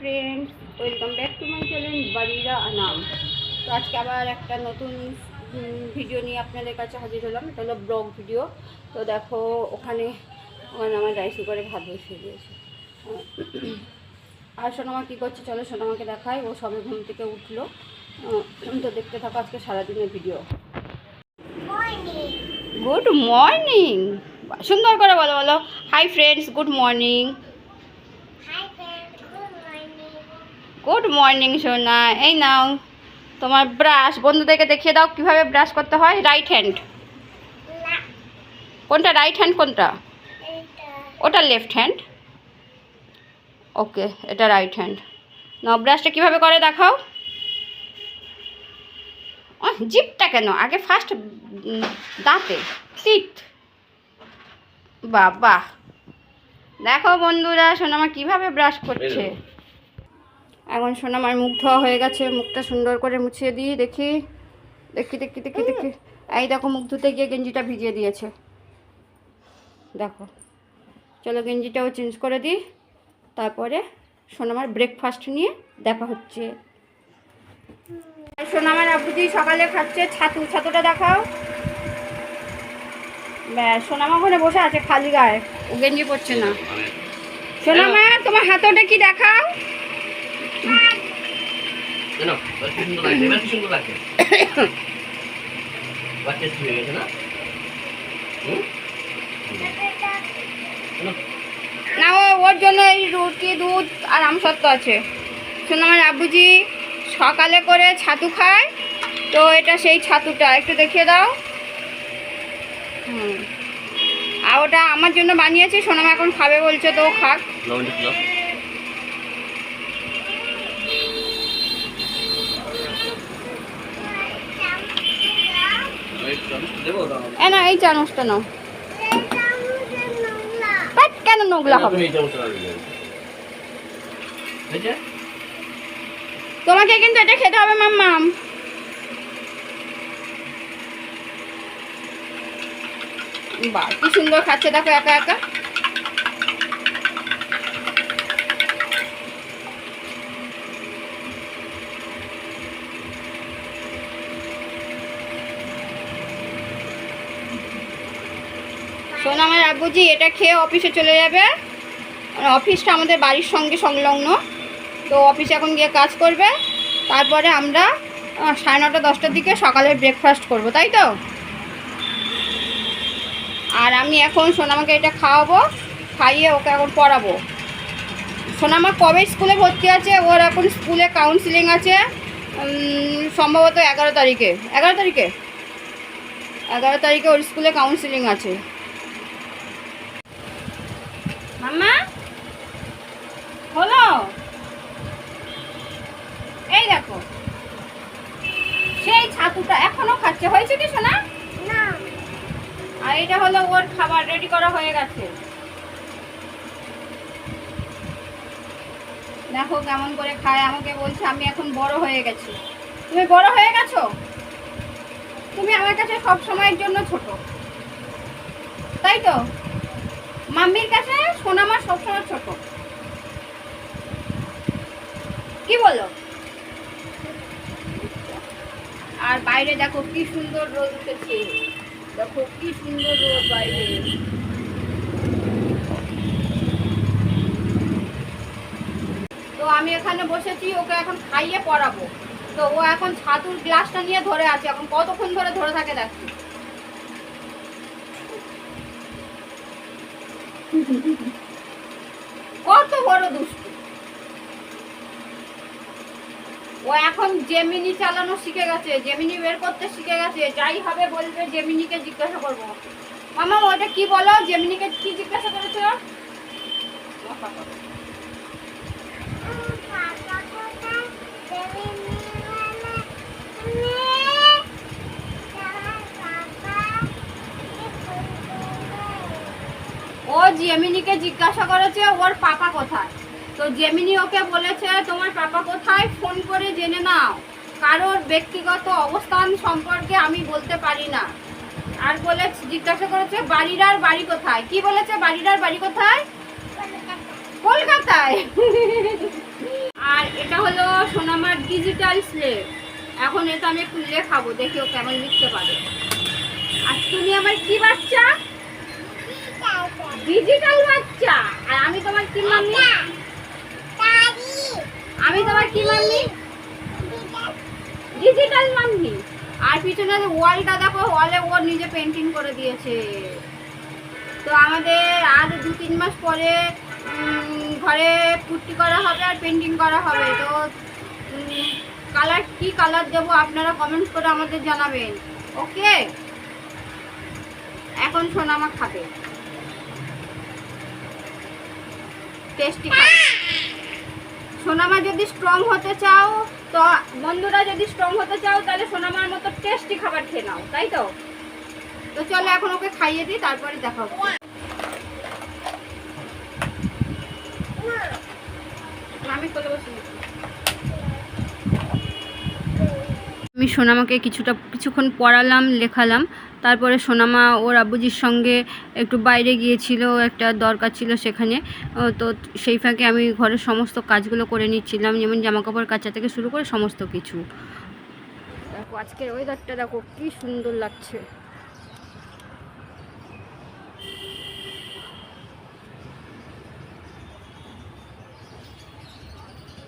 Friends, welcome back to my channel বাড়িরা আনাম। তো আজকে আবার একটা নতুন ভিডিও নিয়ে আপনাদের কাছে হাজির হলাম। এটা হলো ব্লগ ভিডিও। তো দেখো ওখানে আমার রাইস কুকারে ভাত বসিয়ে দিয়েছে। আর সোনামা কী করছে চলো সোনামাকে দেখাই। ও সবে ঘুম থেকে উঠলো। তো দেখতে থাকো আজকে সারাদিনের ভিডিও। গুড মর্নিং, সুন্দর করে বলো বলো। Hi friends, good morning. Good morning সোনা। এই নাও তোমার ব্রাশ, বন্ধুদেরকে দেখিয়ে দাও কিভাবে ব্রাশ করতে হয়। রাইট হ্যান্ড কোনটা? রাইট হ্যান্ড কোনটা? ওটা লেফট হ্যান্ড। ওকে, এটা রাইট হ্যান্ড। নাও ব্রাশটা কিভাবে করে দেখাও। জিপটা কেন? আগে ফার্স্ট দাঁতে টিথ। বাবা দেখো বন্ধুরা সোনামা কিভাবে ব্রাশ করছে। এখন সোনামার মুখ ধোয়া হয়ে গেছে, মুখটা সুন্দর করে মুছিয়ে দিই। দেখি দেখি দেখি দেখি দেখি এই দেখো মুখ ধুতে গিয়ে গেঞ্জিটা ভিজিয়ে দিয়েছে। দেখো চলো গেঞ্জিটাও চেঞ্জ করে দিই, তারপরে সোনামার ব্রেকফাস্ট নিয়ে দেখা হচ্ছে। সোনামার আব্বুজি সকালে খাচ্ছে ছাতু। ছাতুটা দেখাও। ব্যাস, সোনামা ওখানে বসে আছে খালি গায়ে, ও গেঞ্জি পরছে না। সোনামা তোমার হাতটা কি দেখাও। না ওর জন্য এই রুটি দুধ আর আমসত্ব আছে। সোনামার আব্বুজি সকালে করে ছাতু খায়, তো এটা সেই ছাতুটা একটু দেখিয়ে দাও। আর ওটা আমার জন্য বানিয়েছি, সোনামা এখন খাবে বলছে, তো খাক। না এই চামচটা নাও। কেন নোংলা হবে? তোমাকে কিন্তু এটা খেতে হবে মাম্মাম। বাহ কি সুন্দর খাচ্ছে দেখো একা একা। সোনামার আব্বুজি এটা খেয়ে অফিসে চলে যাবে। অফিসটা আমাদের বাড়ির সঙ্গে সংলগ্ন, তো অফিসে এখন গিয়ে কাজ করবে। তারপরে আমরা 9:30 10টার দিকে সকালের ব্রেকফাস্ট করব, তাই তো। আর আমি এখন সোনামাকে এটা খাওয়াবো, খাইয়ে ওকে এখন পড়াবো। সোনামা কবে স্কুলে ভর্তি আছে? ওর এখন স্কুলে কাউন্সিলিং আছে সম্ভবত 11 তারিখে। 11 তারিখে ওর স্কুলে কাউন্সিলিং আছে। মাম্মা হলো, এই দেখো সেই ছাতুটা এখনো খাচ্ছে। হয়েছে কি সোনা? না। আর এটা হলো ওর খাবার, রেডি করা হয়ে গেছে। দেখো কেমন করে খায়। আমাকে বলছে আমি এখন বড় হয়ে গেছি। তুমি বড় হয়ে গেছো? তুমি আমার কাছে সব সময়ের জন্য ছোট, তাই তো। মাম্মির কাছে সোনামা সবসময় ছোট, কি বলো? আর বাইরে দেখো কি সুন্দর রোদ উঠেছে। দেখো কি সুন্দর রোদ বাইরে। তো আমি এখানে বসেছি, ওকে এখন খাইয়ে পড়াবো। তো ও এখন ছাতুর গ্লাসটা নিয়ে ধরে আছে। এখন কতক্ষণ ধরে ধরে থাকে দেখছি। কত বড় দুষ্টু। ও এখন জেমিনি চালানো শিখে গেছে, জেমিনি বের করতে শিখে গেছে। যাই হবে বলবে জেমিনিকে জিজ্ঞাসা করবো। মামা ওটা কি বলো? জেমিনিকে কি জিজ্ঞাসা করেছো? ও জেমিনিকে জিজ্ঞাসা করেছে ওর পাপা কোথায়। তো জেমিনি ওকে বলেছে তোমার পাপা কোথায় ফোন করে জেনে নাও, কারোর ব্যক্তিগত অবস্থান সম্পর্কে আমি বলতে পারি না। আর বলে জিজ্ঞাসা করেছে বাড়িরার বাড়ি কোথায়। কি বলেছে? বাড়িরার বাড়ি কোথায়? কলকাতায়। Digital slave. এখন এটা আমি একটু লেখাবো, দেখি ও কেমন লিখতে পারে। আর তুমি আমার কি বাচ্চা? ডিজিটাল বাচ্চা। আর আমি তোমার কি মাম্মি? আমি তোমার কি মাম্মি? Digital mummy. আর পিছনে ওয়ালটা দেখো, ওয়ালে ও নিজে পেন্টিং করে দিয়েছে। তো আমাদের আর 2-3 মাস পরে ঘরে পুট্টি করা হবে আর পেন্টিং করা হবে। তো কালার কি কালার দেবো আপনারা কমেন্ট করে আমাদের জানাবেন। ওকে, এখন সোনামা খাবে, টেস্টি খাবে। সোনামা যদি স্ট্রং হতে চাও, তো বন্ধুরা যদি স্ট্রং হতে চাও তাহলে সোনামার মতো টেস্টি খাবার খেয়ে নাও, তাই তো? তো চলো এখন ওকে খাইয়ে দিই, তারপরে দেখাবো। আমি সোনামাকে কিছুক্ষণ পড়ালাম, লেখালাম। তারপরে সোনামা ওর আব্বুজির সঙ্গে একটু বাইরে গিয়েছিল, একটা দরকার ছিল সেখানে। তো সেই ফাঁকে আমি ঘরের সমস্ত কাজগুলো করে নিচ্ছিলাম, যেমন জামাকাপড় কাচা থেকে শুরু করে সমস্ত কিছু। দেখো আজকের ওয়েদারটা দেখো কি সুন্দর লাগছে।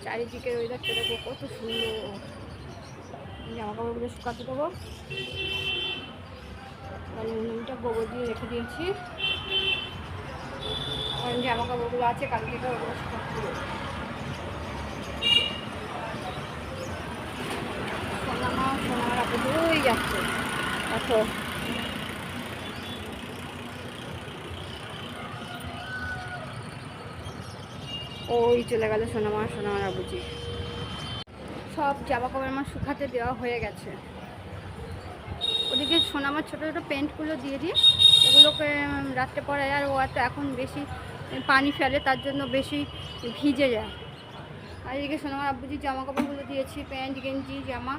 চারিদিকের ওয়েদারটা দেখো কত সুন্দর। জামাকাপড়গুলো শুকাতে দেবো, তাহলে নুনটা গোবর দিয়ে রেখে দিয়েছি। কারণ জামাকাপড়গুলো আছে কালকে তো ওগুলো শুকাতে দেবো। সোনার আপু দূরেই যাচ্ছে, দেখো ওই চলে গেল সোনামার আবুজি। সব জামাকাপড় আমার শুকাতে দেওয়া হয়ে গেছে। ওদিকে সোনামার ছোটো ছোটো পেন্টগুলো দিয়ে দিই, ওগুলোকে রাত্রে পরায়। আর ও তো এখন বেশি পানি ফেলে, তার জন্য বেশি ভিজে যায়। আর এদিকে সোনামার আব্বুজির জামাকাপড়গুলো দিয়েছি, প্যান্ট গেঞ্জি জামা।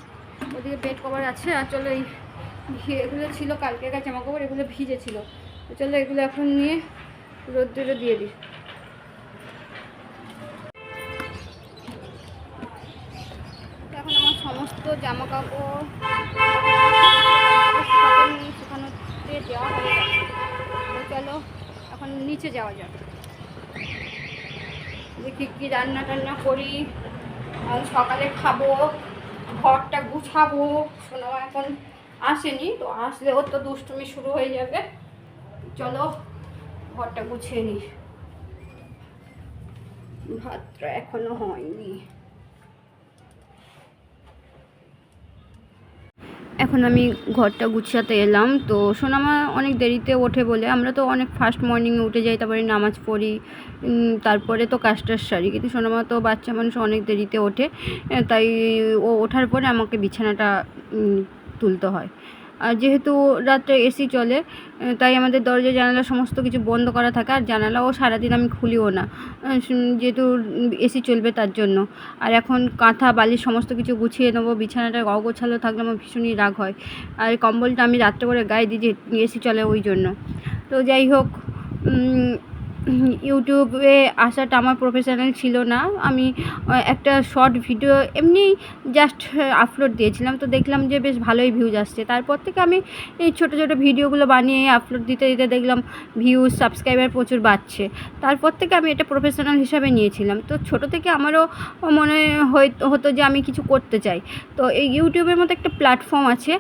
ওদিকে বেড কভার আছে। আর চলো এগুলো ছিল কালকেকার জামাকাপড়, এগুলো ভিজে ছিল। চলো এগুলো এখন নিয়ে রোদ্দুরে দিয়ে দিই। এখন আমার সমস্ত জামাকাপড় শুকানোতে দেওয়া হয়ে গেছে। তো চলো এখন নিচে যাওয়া যাক, দেখি কী রান্না টান্না করি। আর সকালে খাবো, ঘরটা গুছাবো। সোনামা এখন আসেনি, তো আসলে ওর তো দুষ্টুমি শুরু হয়ে যাবে। চলো ঘরটা গুছিয়ে নিই। ভাতটা এখনো হয়নি। এখন আমি ঘরটা গুছাতে এলাম। তো সোনামা অনেক দেরিতে ওঠে বলে আমরা তো অনেক ফার্স্ট মর্নিংয়ে উঠে যাই, তারপরে নামাজ পড়ি, তারপরে তো কাজটা সারি। কিন্তু সোনামা তো বাচ্চা মানুষ, অনেক দেরিতে ওঠে, তাই ও ওঠার পরে আমাকে বিছানাটা তুলতে হয়। আর যেহেতু রাত্রে এসি চলে, তাই আমাদের দরজা জানালা সমস্ত কিছু বন্ধ করা থাকে। আর জানালাও সারাদিন আমি খুলিও না, যেহেতু এসি চলবে তার জন্য। আর এখন কাঁথা বালিশ সমস্ত কিছু গুছিয়ে নেবো। বিছানাটা অগোছালো থাকলে আমার ভীষণই রাগ হয়। আর কম্বলটা আমি রাত্রে করে গায়ে দিই, যে এসি চলে ওই জন্য। তো যাই হোক, ইউটিউবে আসাটা আমার প্রফেশনাল ছিল না। আমি একটা শর্ট ভিডিও এমনি জাস্ট আপলোড দিয়েছিলাম, তো দেখলাম যে বেশ ভালোই ভিউজ আসছে। তারপর থেকে আমি এই ছোটো ছোটো ভিডিওগুলো বানিয়ে আপলোড দিতে দিতে দেখলাম ভিউজ সাবস্ক্রাইবার প্রচুর বাড়ছে। তারপর থেকে আমি এটা প্রফেশনাল হিসাবে নিয়েছিলাম। তো ছোটো থেকে আমারও মনে হতো যে আমি কিছু করতে চাই। তো এই ইউটিউবের মতো একটা প্ল্যাটফর্ম আছে,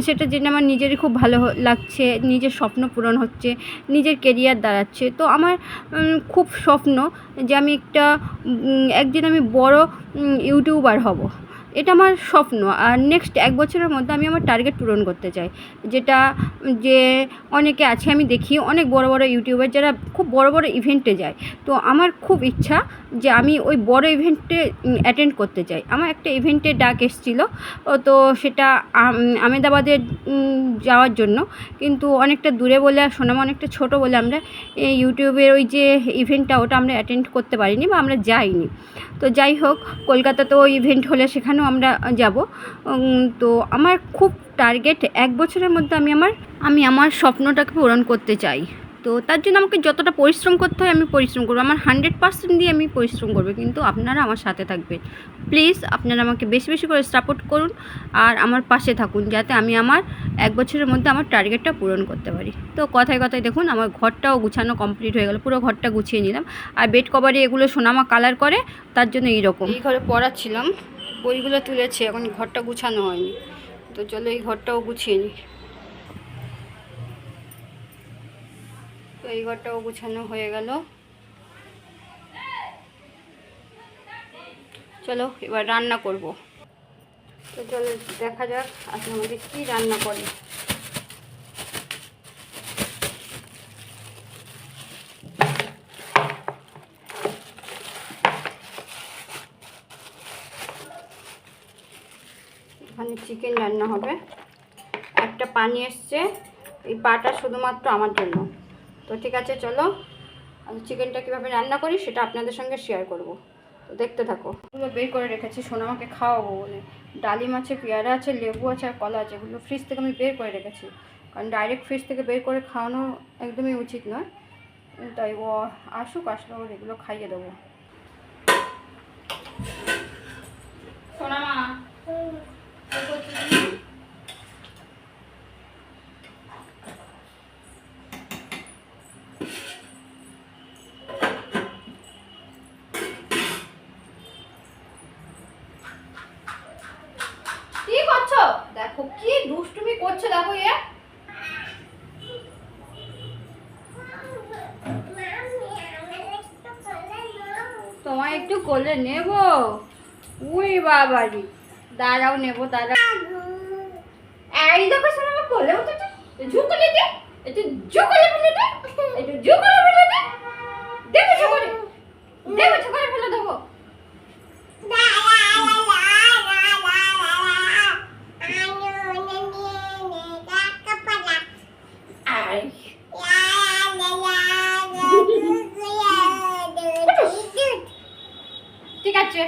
সেটা জেনে আমার নিজেরই খুব ভালো লাগছে। নিজের স্বপ্ন পূরণ হচ্ছে, নিজের কেরিয়ার দাঁড়াচ্ছে। তো আমার খুব স্বপ্ন যে আমি একদিন আমি বড় ইউটিউবার হব, এটা আমার স্বপ্ন। আর নেক্সট 1 বছরের মধ্যে আমি আমার টার্গেট পূরণ করতে চাই। যে অনেকে আছে, আমি দেখি অনেক বড় বড় ইউটিউবার যারা খুব বড় বড় ইভেন্টে যায়। তো আমার খুব ইচ্ছা যে আমি ওই বড় ইভেন্টে অ্যাটেন্ড করতে চাই। আমার একটা ইভেন্টে ডাক এসেছিলো, তো সেটা আহমেদাবাদে যাওয়ার জন্য, কিন্তু অনেকটা দূরে বলে আর সোনামা অনেকটা ছোটো বলে আমরা এই ইউটিউবের ওই যে ইভেন্টটা ওটা আমরা অ্যাটেন্ড করতে পারিনি বা আমরা যাইনি। তো যাই হোক, কলকাতাতেও ইভেন্ট হলে সেখানেও আমরা যাব। তো আমার খুব টার্গেট 1 বছরের মধ্যে আমি আমার স্বপ্নটাকে পূরণ করতে চাই। তো তার জন্য আমাকে যতটা পরিশ্রম করতে হয় আমি পরিশ্রম করবো, আমার 100% দিয়ে আমি পরিশ্রম করবো, কিন্তু আপনারা আমার সাথে থাকবেন। প্লিজ আপনারা আমাকে বেশি বেশি করে সাপোর্ট করুন আর আমার পাশে থাকুন, যাতে আমি আমার 1 বছরের মধ্যে আমার টার্গেটটা পূরণ করতে পারি। তো কথায় কথায় দেখুন আমার ঘরটাও গুছানো কমপ্লিট হয়ে গেল, পুরো ঘরটা গুছিয়ে নিলাম। আর বেড কভারে এগুলো সোনামা কালার করে, তার জন্য এইরকম। এই ঘরে পড়াচ্ছিলাম, বইগুলো তুলেছি, এখন ঘরটা গুছানো হয়নি, তো চলো এই ঘরটাও গুছিয়ে নিই। তো এই ঘরটাও গুছানো হয়ে গেল। চলো এবার রান্না করব। তো চলো দেখা যাক আজকে আমাদের কী রান্না করে। এখানে চিকেন রান্না হবে, একটা পানি এসছে, এই পাটা শুধুমাত্র আমার জন্য। তো ঠিক আছে চলো আমি চিকেনটা কীভাবে রান্না করি সেটা আপনাদের সঙ্গে শেয়ার করব। তো দেখতে থাকো। এগুলো বের করে রেখেছি সোনামাকে খাওয়াবো বলে, ডালিম আছে, পেয়ারা আছে, লেবু আছে আর কলা আছে, এগুলো ফ্রিজ থেকে আমি বের করে রেখেছি, কারণ ডাইরেক্ট ফ্রিজ থেকে বের করে খাওয়ানো একদমই উচিত নয়। তাই ও আসলে ওর এগুলো খাইয়ে দেবো। সোনামা কি করছো? দেখো কি দুষ্টুমি করছে, দেখো এ তোমায় একটু কোলে নেব। উই বাবারি, দাঁড়াও নেবো, দাঁড়াও। এই দেখো সোনামা কোলে উঠেছে, ঝুঁকলে দে, একটু ঝুঁকলে ফেলে দে, একটু ঝুঁকলে ফেলে দে, দেবো ঝুঁকলে, দেবো ঝুঁকলে ফেলে দেবো। ঠিক আছে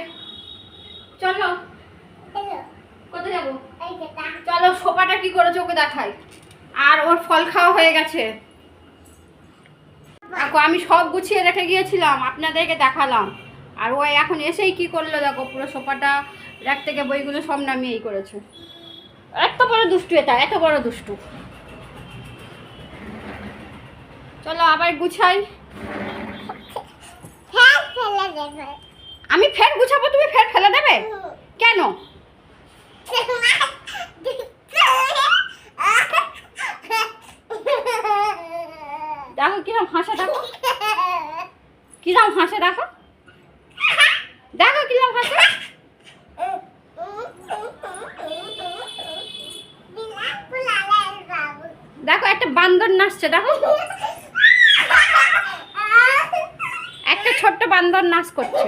চলো, কোথায় যাবো? চলো সোফাটা কি করেছে ওকে দেখাই। আর ওর ফল খাওয়া হয়ে গেছে, দেখো আমি সব গুছিয়ে রেখে গিয়েছিলাম, আপনাদেরকে দেখালাম। আর ও এখন এসেই কি করলো দেখো, পুরো সোফাটা র্যাক থেকে বইগুলো সব নামিয়ে এই করেছে। এত বড় দুষ্টু, এটা এত বড় দুষ্টু। চলো আবার গুছাই। আমি ফের গুছাবো, তুমি ফের ফেলে দেবে কেন? দেখো কিরম হাসে, দেখো কিরম হাসে, দেখো দেখো কিরম হাসে। দেখো একটা বান্দর নাচছে, দেখো একটা ছোট্ট বান্দর নাচ করছে।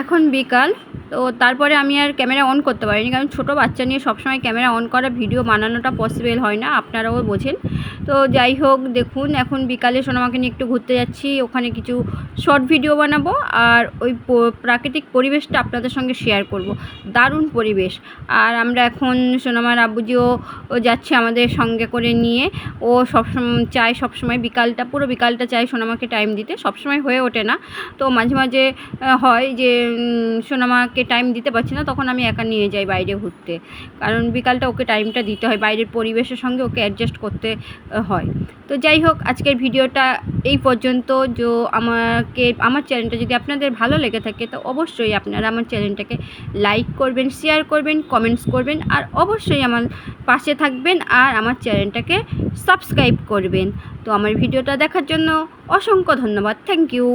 এখন বিকাল, তো তারপরে আমি আর ক্যামেরা অন করতে পারিনি, কারণ ছোটো বাচ্চা নিয়ে সবসময় ক্যামেরা অন করা ভিডিও বানানোটা পসিবল হয় না, আপনারাও বোঝেন। তো যাই হোক দেখুন এখন বিকালে সোনামাকে নিয়ে একটু ঘুরতে যাচ্ছি, ওখানে কিছু শর্ট ভিডিও বানাবো আর ওই প্রাকৃতিক পরিবেশটা আপনাদের সঙ্গে শেয়ার করব। দারুণ পরিবেশ। আর আমরা এখন সোনামার আব্বুজিও যাচ্ছে আমাদের সঙ্গে করে নিয়ে, ও সবসময় চায়, সবসময় বিকালটা পুরো বিকালটা চায় সোনামাকে টাইম দিতে, সবসময় হয়ে ওঠে না, তো মাঝে মাঝে হয় যে সোনামাকে টাইম দিতে পারছি না, তখন আমি একা নিয়ে যাই বাইরে ঘুরতে, কারণ বিকালটা ওকে টাইমটা দিতে হয়, বাইরের পরিবেশের সঙ্গে ওকে অ্যাডজাস্ট করতে হয়। তো যাই হোক আজকের ভিডিওটা এই পর্যন্ত। আমার চ্যানেলটা যদি আপনাদের ভালো লেগে থাকে তো অবশ্যই আপনারা আমার চ্যানেলটাকে লাইক করবেন, শেয়ার করবেন, কমেন্টস করবেন আর অবশ্যই আমার পাশে থাকবেন আর আমার চ্যানেলটাকে সাবস্ক্রাইব করবেন। তো আমার ভিডিওটা দেখার জন্য অসংখ্য ধন্যবাদ, থ্যাংক ইউ।